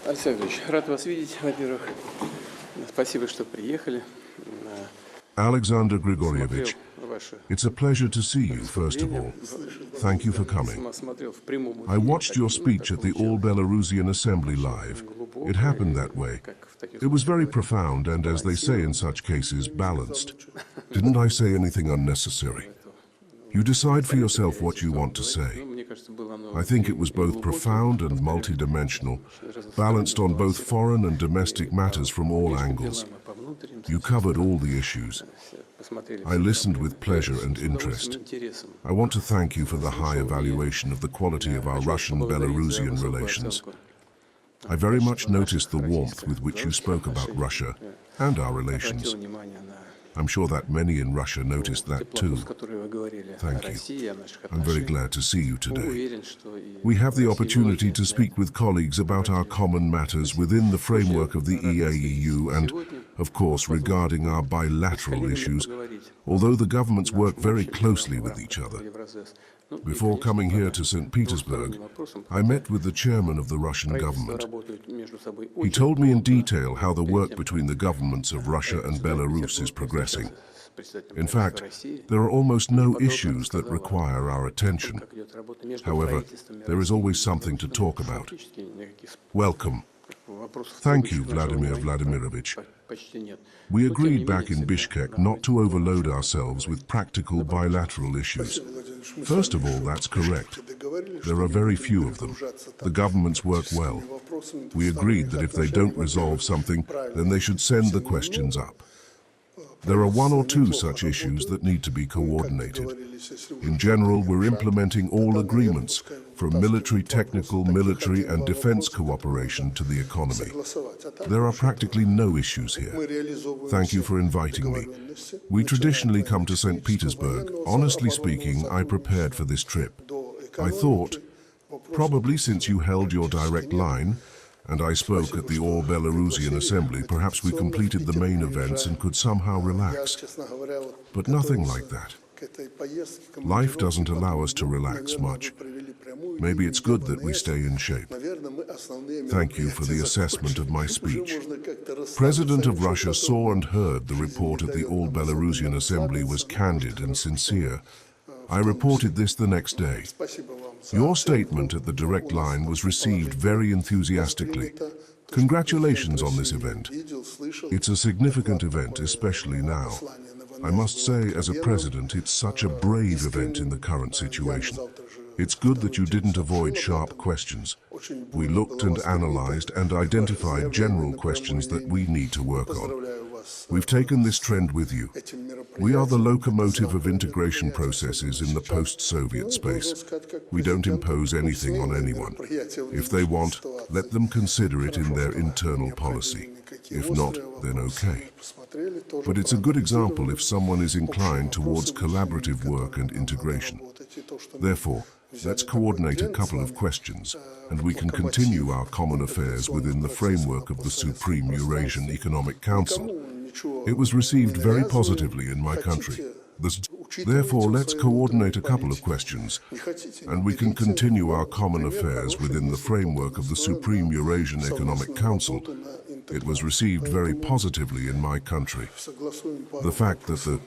Александр Ильич, рад вас видеть, во-первых. Спасибо, что приехали. Alexander Grigorievich, it's a pleasure to see you, first of all. Thank you for coming. I watched your speech at the All-Belarusian Assembly live. It happened that way. It was very profound and, as they say in such cases, balanced. Didn't I say anything unnecessary? You decide for yourself what you want to say. I think it was both profound and multidimensional, balanced on both foreign and domestic matters from all angles. You covered all the issues. I listened with pleasure and interest. I want to thank you for the high evaluation of the quality of our Russian-Belarusian relations. I very much noticed the warmth with which you spoke about Russia and our relations. I'm sure that many in Russia noticed that too. Thank you. I'm very glad to see you today. We have the opportunity to speak with colleagues about our common matters within the framework of the eaeu and, of course, regarding our bilateral issues, although the governments work very closely with each other. Before coming here to St Petersburg, I met with the chairman of the Russian government. He told me in detail how the work between the governments of Russia and Belarus is progressing. In fact, there are almost no issues that require our attention. However, there is always something to talk about. Welcome. Thank you, Vladimir Vladimirovich. We agreed back in Bishkek not to overload ourselves with practical bilateral issues. First of all, that's correct. There are very few of them. The governments work well. We agreed that if they don't resolve something, then they should send the questions up. There are one or two such issues that need to be coordinated. In general, we're implementing all agreements, from military, technical, military and defense cooperation to the economy. There are practically no issues here. Thank you for inviting me. We traditionally come to St. Petersburg. Honestly speaking, I prepared for this trip. I thought, probably since you held your direct line, and I spoke at the All-Belarusian Assembly, perhaps we completed the main events and could somehow relax. But nothing like that. Life doesn't allow us to relax much. Maybe it's good that we stay in shape. Thank you for the assessment of my speech. President of Russia saw and heard the report at the All-Belarusian Assembly was candid and sincere. I reported this the next day. Your statement at the direct line was received very enthusiastically. Congratulations on this event. It's a significant event, especially now. I must say, as a president, it's such a brave event in the current situation. It's good that you didn't avoid sharp questions. We looked and analyzed and identified general questions that we need to work on. We've taken this trend with you. We are the locomotive of integration processes in the post-Soviet space. We don't impose anything on anyone. If they want, let them consider it in their internal policy. If not, then okay. But it's a good example if someone is inclined towards collaborative work and integration. Therefore, let's coordinate a couple of questions, and we can continue our common affairs within the framework of the Supreme Eurasian Economic Council. It was received very positively in my country. Therefore, let's coordinate a couple of questions, and we can continue our common affairs within the framework of the Supreme Eurasian Economic Council. It was received very positively in my country. The fact that the